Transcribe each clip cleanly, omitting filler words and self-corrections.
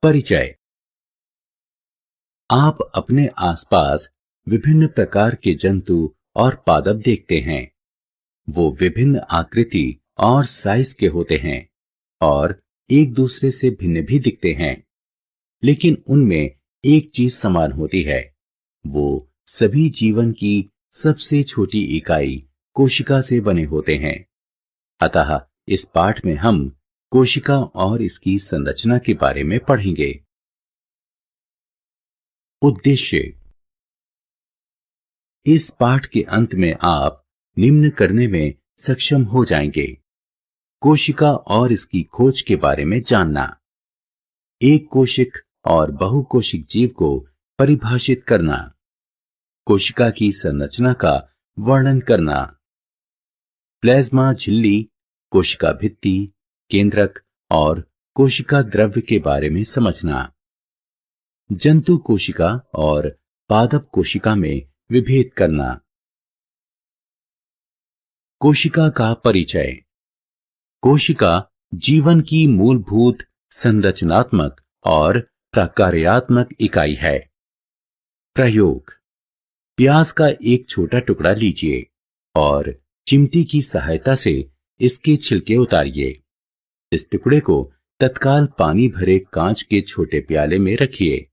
परिचय। आप अपने आसपास विभिन्न प्रकार के जंतु और पादप देखते हैं। वो विभिन्न आकृति और साइज के होते हैं और एक दूसरे से भिन्न भी दिखते हैं, लेकिन उनमें एक चीज समान होती है। वो सभी जीवन की सबसे छोटी इकाई कोशिका से बने होते हैं। अतः इस पाठ में हम कोशिका और इसकी संरचना के बारे में पढ़ेंगे। उद्देश्य। इस पाठ के अंत में आप निम्न करने में सक्षम हो जाएंगे: कोशिका और इसकी खोज के बारे में जानना, एक कोशिक और बहुकोशिक जीव को परिभाषित करना, कोशिका की संरचना का वर्णन करना, प्लाज्मा झिल्ली, कोशिका भित्ति, केंद्रक और कोशिका द्रव्य के बारे में समझना, जंतु कोशिका और पादप कोशिका में विभेद करना। कोशिका का परिचय। कोशिका जीवन की मूलभूत संरचनात्मक और प्रकार्यात्मक इकाई है। प्रयोग। प्याज का एक छोटा टुकड़ा लीजिए और चिमटी की सहायता से इसके छिलके उतारिए। इस टुकड़े को तत्काल पानी भरे कांच के छोटे प्याले में रखिए।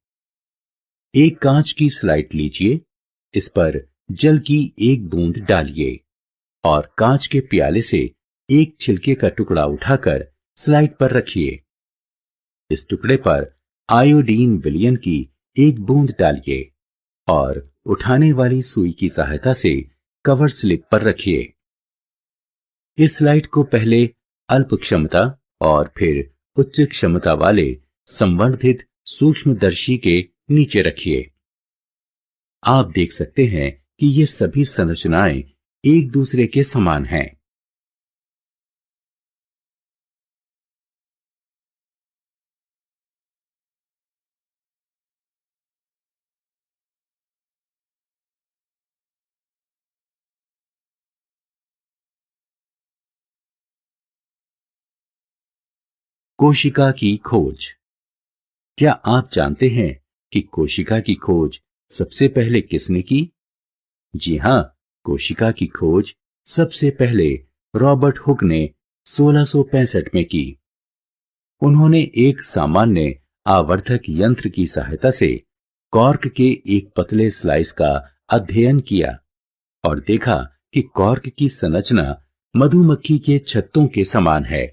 एक कांच की स्लाइड लीजिए, इस पर जल की एक बूंद डालिए और कांच के प्याले से एक छिलके का टुकड़ा उठाकर स्लाइड पर रखिए। इस टुकड़े पर आयोडीन विलयन की एक बूंद डालिए और उठाने वाली सुई की सहायता से कवर स्लिप पर रखिए। इस स्लाइड को पहले अल्प क्षमता और फिर उच्च क्षमता वाले संवर्धित सूक्ष्मदर्शी के नीचे रखिए। आप देख सकते हैं कि ये सभी संरचनाएं एक दूसरे के समान हैं। कोशिका की खोज। क्या आप जानते हैं कि कोशिका की खोज सबसे पहले किसने की? जी हां, कोशिका की खोज सबसे पहले रॉबर्ट हुक ने 1665 में की। उन्होंने एक सामान्य आवर्धक यंत्र की सहायता से कॉर्क के एक पतले स्लाइस का अध्ययन किया और देखा कि कॉर्क की संरचना मधुमक्खी के छत्तों के समान है,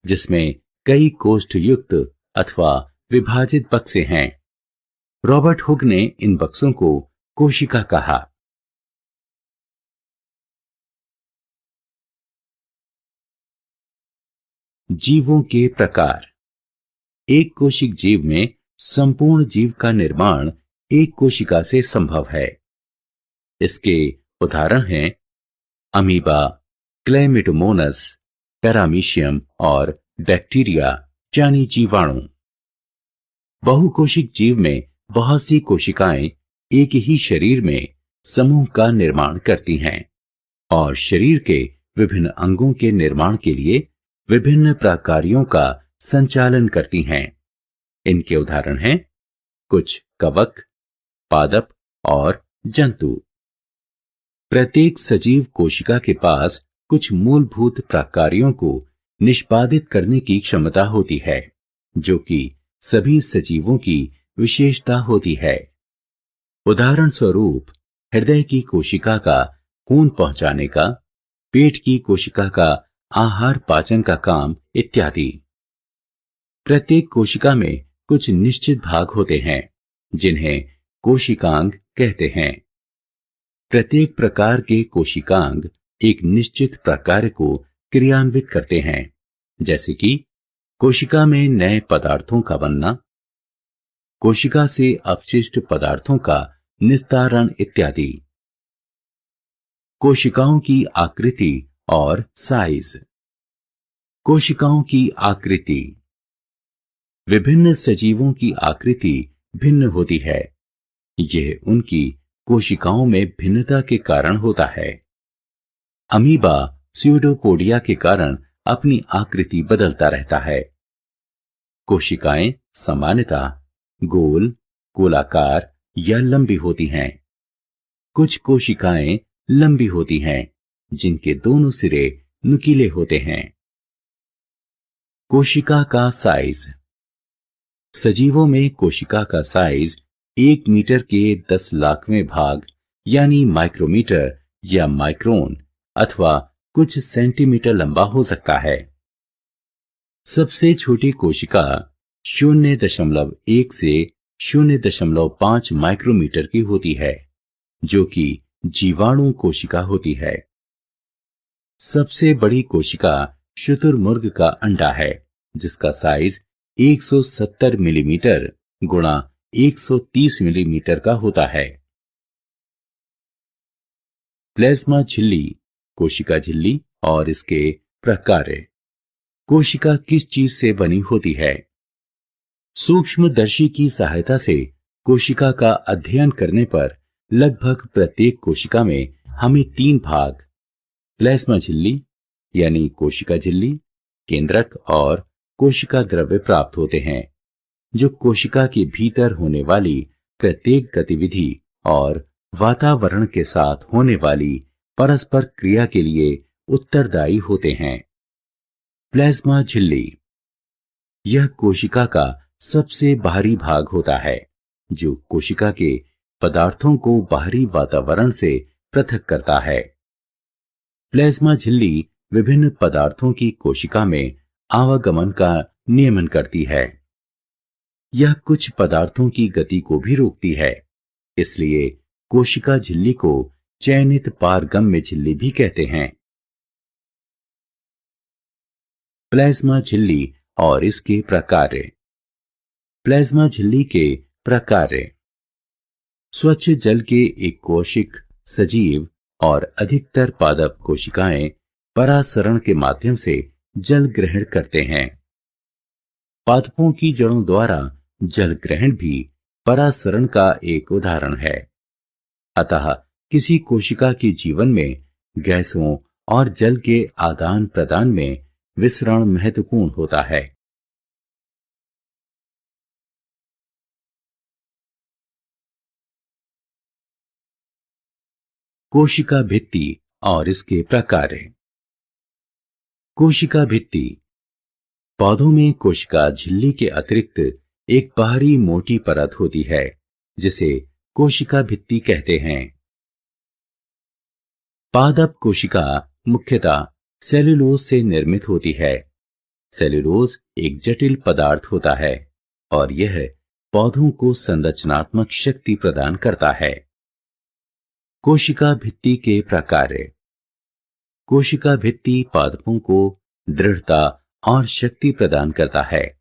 जिसमें कई कोष्ठयुक्त अथवा विभाजित बक्से हैं। रॉबर्ट हुक ने इन बक्सों को कोशिका कहा। जीवों के प्रकार। एक कोशिक जीव में संपूर्ण जीव का निर्माण एक कोशिका से संभव है। इसके उदाहरण हैं अमीबा, क्लेमिडोमोनस, पैरामीशियम और बैक्टीरिया यानी जीवाणु। बहुकोशिक जीव में बहुत सी कोशिकाएं एक ही शरीर में समूह का निर्माण करती हैं और शरीर के विभिन्न अंगों के निर्माण के लिए विभिन्न प्रकार्यों का संचालन करती हैं। इनके उदाहरण हैं कुछ कवक, पादप और जंतु। प्रत्येक सजीव कोशिका के पास कुछ मूलभूत प्रकार्यों को निष्पादित करने की क्षमता होती है, जो कि सभी सजीवों की विशेषता होती है। उदाहरण स्वरूप हृदय की कोशिका का खून पहुंचाने का, पेट की कोशिका का आहार पाचन का काम इत्यादि। प्रत्येक कोशिका में कुछ निश्चित भाग होते हैं जिन्हें कोशिकांग कहते हैं। प्रत्येक प्रकार के कोशिकांग एक निश्चित प्रकार को क्रियान्वित करते हैं, जैसे कि कोशिका में नए पदार्थों का बनना, कोशिका से अपशिष्ट पदार्थों का निस्तारण इत्यादि। कोशिकाओं की आकृति और साइज। कोशिकाओं की आकृति। विभिन्न सजीवों की आकृति भिन्न होती है। यह उनकी कोशिकाओं में भिन्नता के कारण होता है। अमीबा स्यूडोपोडिया के कारण अपनी आकृति बदलता रहता है। कोशिकाएं सामान्यतः गोल, गोलाकार या लंबी होती हैं। कुछ कोशिकाएं लंबी होती हैं, जिनके दोनों सिरे नुकीले होते हैं। कोशिका का साइज। सजीवों में कोशिका का साइज 1 मीटर के 10 लाखवें भाग यानी माइक्रोमीटर या माइक्रोन अथवा कुछ सेंटीमीटर लंबा हो सकता है। सबसे छोटी कोशिका 0.1 से 0.5 माइक्रोमीटर की होती है, जो कि जीवाणु कोशिका होती है। सबसे बड़ी कोशिका शुतुरमुर्ग का अंडा है, जिसका साइज 170 मिलीमीटर गुणा 130 मिलीमीटर का होता है। प्लाज्मा झिल्ली, कोशिका झिल्ली और इसके प्रकार। कोशिका किस चीज से बनी होती है? सूक्ष्मदर्शी की सहायता से कोशिका का अध्ययन करने पर लगभग प्रत्येक कोशिका में हमें 3 भाग, प्लाज्मा झिल्ली यानी कोशिका झिल्ली, केंद्रक और कोशिका द्रव्य प्राप्त होते हैं, जो कोशिका के भीतर होने वाली प्रत्येक गतिविधि और वातावरण के साथ होने वाली परस्पर क्रिया के लिए उत्तरदायी होते हैं। प्लाज्मा झिल्ली यह कोशिका का सबसे बाहरी भाग होता है, जो कोशिका के पदार्थों को बाहरी वातावरण से पृथक करता है। प्लाज्मा झिल्ली विभिन्न पदार्थों की कोशिका में आवागमन का नियमन करती है। यह कुछ पदार्थों की गति को भी रोकती है, इसलिए कोशिका झिल्ली को चयनित पारगम्य झिल्ली भी कहते हैं। प्लाज्मा झिल्ली और इसके प्रकार। प्लाज्मा झिल्ली के प्रकार। स्वच्छ जल के एक कोशिक सजीव और अधिकतर पादप कोशिकाएं परासरण के माध्यम से जल ग्रहण करते हैं। पादपों की जड़ों द्वारा जल ग्रहण भी परासरण का एक उदाहरण है। अतः किसी कोशिका के जीवन में गैसों और जल के आदान प्रदान में विसरण महत्वपूर्ण होता है। कोशिका भित्ति और इसके प्रकार। कोशिका भित्ति। पौधों में कोशिका झिल्ली के अतिरिक्त एक बाहरी मोटी परत होती है, जिसे कोशिका भित्ति कहते हैं। पादप कोशिका मुख्यतः सेल्यूलोज से निर्मित होती है। सेल्यूलोज एक जटिल पदार्थ होता है और यह पौधों को संरचनात्मक शक्ति प्रदान करता है। कोशिका भित्ति के प्रकार। कोशिका भित्ति पादपों को दृढ़ता और शक्ति प्रदान करता है।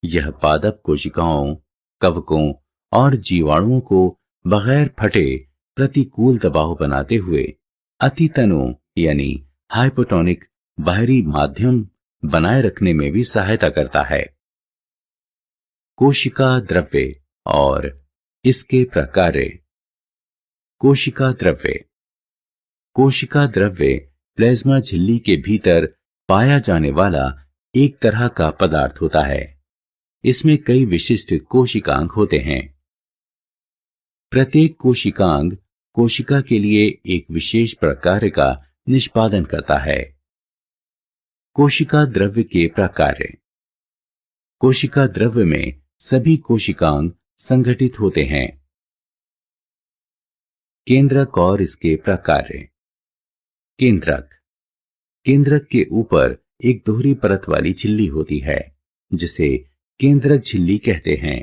यह पादप कोशिकाओं, कवकों और जीवाणुओं को बगैर फटे प्रतिकूल दबाव बनाते हुए अतितनु यानी हाइपोटोनिक बाहरी माध्यम बनाए रखने में भी सहायता करता है। कोशिका द्रव्य और इसके प्रकार। कोशिका द्रव्य। कोशिका द्रव्य प्लाज्मा झिल्ली के भीतर पाया जाने वाला एक तरह का पदार्थ होता है। इसमें कई विशिष्ट कोशिकांग होते हैं। प्रत्येक कोशिकांग कोशिका के लिए एक विशेष प्रकार का निष्पादन करता है। कोशिका द्रव्य के प्रकार। कोशिका द्रव्य में सभी कोशिकांग संगठित होते हैं। केंद्रक और इसके प्रकार। केंद्रक। केंद्रक के ऊपर एक दोहरी परत वाली झिल्ली होती है, जिसे केंद्रक झिल्ली कहते हैं।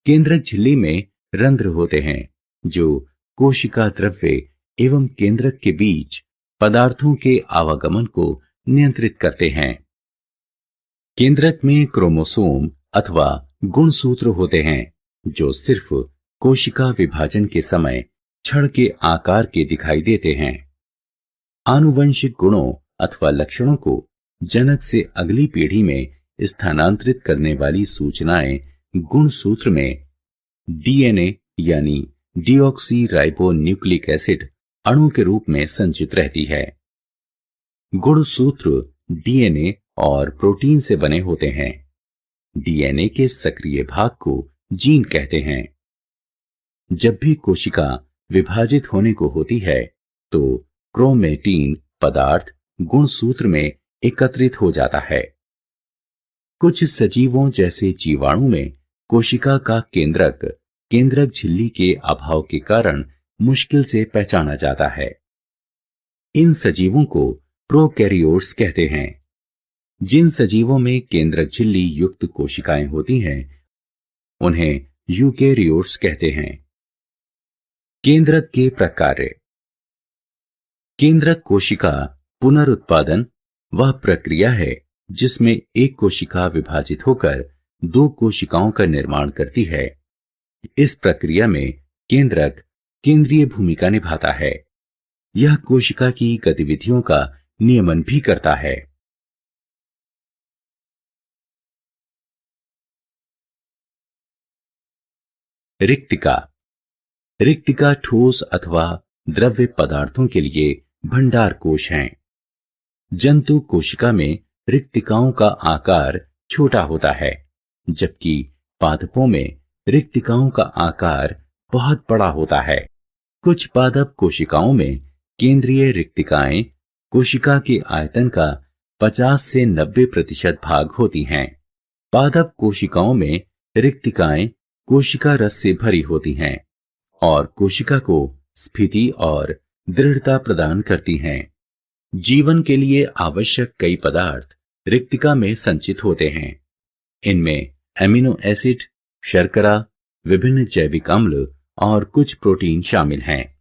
केंद्रक झिल्ली में रंध्र होते हैं, जो कोशिका द्रव्य एवं केंद्रक के बीच पदार्थों के आवागमन को नियंत्रित करते हैं। केंद्रक में क्रोमोसोम अथवा गुणसूत्र होते हैं, जो सिर्फ कोशिका विभाजन के समय छड़ के आकार के दिखाई देते हैं। आनुवंशिक गुणों अथवा लक्षणों को जनक से अगली पीढ़ी में स्थानांतरित करने वाली सूचनाएं गुणसूत्र में डीएनए यानी डीऑक्सी राइबो न्यूक्लिक एसिड अणु के रूप में संचित रहती है। गुणसूत्र डीएनए और प्रोटीन से बने होते हैं। डीएनए के सक्रिय भाग को जीन कहते हैं। जब भी कोशिका विभाजित होने को होती है तो क्रोमेटिन पदार्थ गुणसूत्र में एकत्रित हो जाता है। कुछ सजीवों जैसे जीवाणु में कोशिका का केंद्रक झिल्ली के अभाव के कारण मुश्किल से पहचाना जाता है। इन सजीवों को प्रोकैरियोट्स कहते हैं। जिन सजीवों में केंद्रक झिल्ली युक्त कोशिकाएं होती हैं उन्हें यूकेरियोट्स कहते हैं। केंद्रक के प्रकार्य। केंद्रक कोशिका पुनरुत्पादन वह प्रक्रिया है जिसमें एक कोशिका विभाजित होकर दो कोशिकाओं का निर्माण करती है। इस प्रक्रिया में केंद्रक केंद्रीय भूमिका निभाता है। यह कोशिका की गतिविधियों का नियमन भी करता है। रिक्तिका। रिक्तिका ठोस अथवा द्रव्य पदार्थों के लिए भंडार कोश हैं। जंतु कोशिका में रिक्तिकाओं का आकार छोटा होता है, जबकि पादपों में रिक्तिकाओं का आकार बहुत बड़ा होता है। कुछ पादप कोशिकाओं में केंद्रीय रिक्तिकाएं कोशिका के आयतन का 50 से 90% भाग होती हैं। पादप कोशिकाओं में रिक्तिकाएं कोशिका रस से भरी होती हैं और कोशिका को स्फीति और दृढ़ता प्रदान करती हैं। जीवन के लिए आवश्यक कई पदार्थ रिक्तिका में संचित होते हैं। इनमें एमिनो एसिड, शर्करा, विभिन्न जैविक अम्ल और कुछ प्रोटीन शामिल हैं।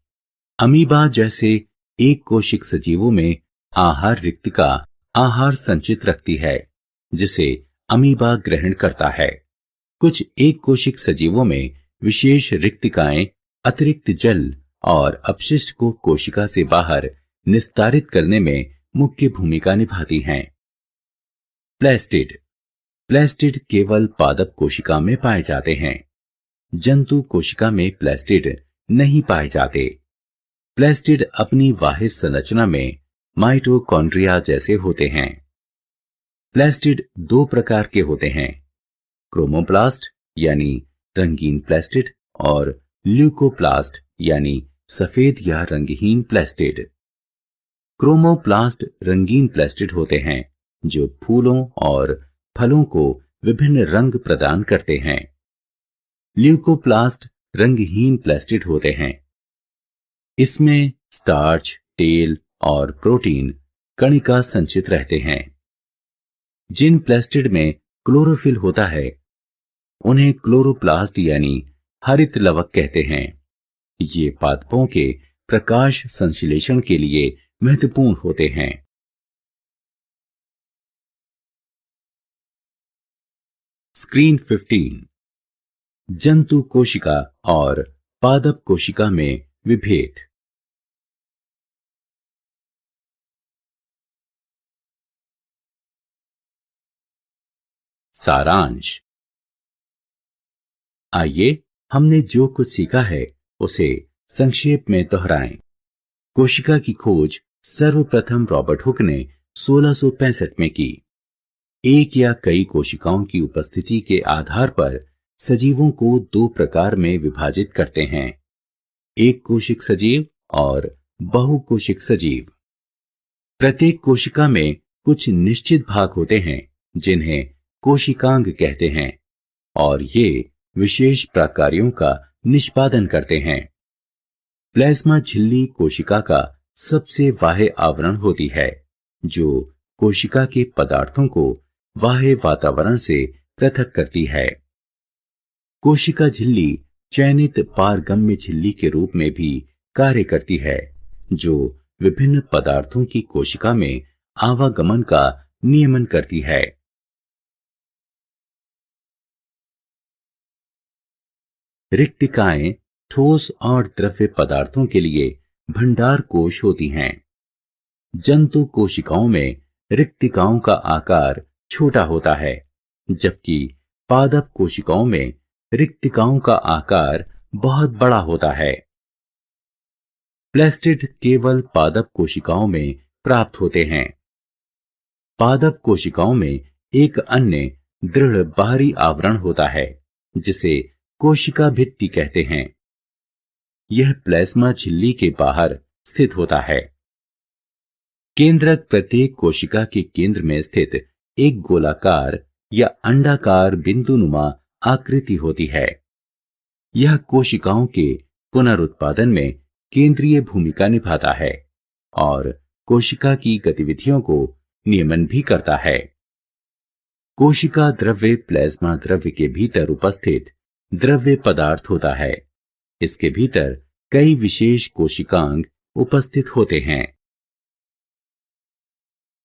अमीबा जैसे एक कोशिक सजीवों में आहार रिक्तिका आहार संचित रखती है, जिसे अमीबा ग्रहण करता है। कुछ एक कोशिक सजीवों में विशेष रिक्तिकाएं अतिरिक्त जल और अपशिष्ट को कोशिका से बाहर निस्तारित करने में मुख्य भूमिका निभाती हैं। प्लास्टिड। प्लास्टिड केवल पादप कोशिका में पाए जाते हैं। जंतु कोशिका में प्लास्टिड नहीं पाए जाते। प्लास्टिड अपनी वाहित संरचना में माइटोकॉन्ड्रिया जैसे होते हैं। प्लास्टिड दो प्रकार के होते हैं, क्रोमोप्लास्ट यानी रंगीन प्लास्टिड और ल्यूकोप्लास्ट यानी सफेद या रंगहीन प्लास्टिड। क्रोमोप्लास्ट रंगीन प्लास्टिड होते हैं जो फूलों और फलों को विभिन्न रंग प्रदान करते हैं। ल्यूकोप्लास्ट रंगहीन प्लास्टिड होते हैं। इसमें स्टार्च, तेल और प्रोटीन कणिका संचित रहते हैं। जिन प्लास्टिड में क्लोरोफिल होता है उन्हें क्लोरोप्लास्ट यानी हरित लवक कहते हैं। ये पादपों के प्रकाश संश्लेषण के लिए महत्वपूर्ण होते हैं। स्क्रीन 15। जंतु कोशिका और पादप कोशिका में विभेद। सारांश। आइए हमने जो कुछ सीखा है उसे संक्षेप में दोहराएं। कोशिका की खोज सर्वप्रथम रॉबर्ट हुक ने 1665 में की। एक या कई कोशिकाओं की उपस्थिति के आधार पर सजीवों को दो प्रकार में विभाजित करते हैं, एक कोशिक सजीव और बहुकोशिक सजीव। प्रत्येक कोशिका में कुछ निश्चित भाग होते हैं जिन्हें कोशिकांग कहते हैं और ये विशेष प्रकार्यों का निष्पादन करते हैं। प्लाज्मा झिल्ली कोशिका का सबसे बाह्य आवरण होती है जो कोशिका के पदार्थों को बाह्य वातावरण से पृथक करती है। कोशिका झिल्ली चयनित पारगम्य झिल्ली के रूप में भी कार्य करती है जो विभिन्न पदार्थों की कोशिका में आवागमन का नियमन करती है। रिक्तिकाएं ठोस और द्रव्य पदार्थों के लिए भंडार कोश होती हैं। जंतु कोशिकाओं में रिक्तिकाओं का आकार छोटा होता है, जबकि पादप कोशिकाओं में रिक्तिकाओं का आकार बहुत बड़ा होता है। प्लास्टिड केवल पादप कोशिकाओं में प्राप्त होते हैं। पादप कोशिकाओं में एक अन्य दृढ़ बाहरी आवरण होता है जिसे कोशिका भित्ति कहते हैं। यह प्लाज्मा झिल्ली के बाहर स्थित होता है। केंद्रक प्रत्येक कोशिका के केंद्र में स्थित एक गोलाकार या अंडाकार बिंदुनुमा आकृति होती है। यह कोशिकाओं के पुनरुत्पादन में केंद्रीय भूमिका निभाता है और कोशिका की गतिविधियों को नियमन भी करता है। कोशिका द्रव्य प्लाज्मा द्रव्य के भीतर उपस्थित द्रव्य पदार्थ होता है। इसके भीतर कई विशेष कोशिकांग उपस्थित होते हैं।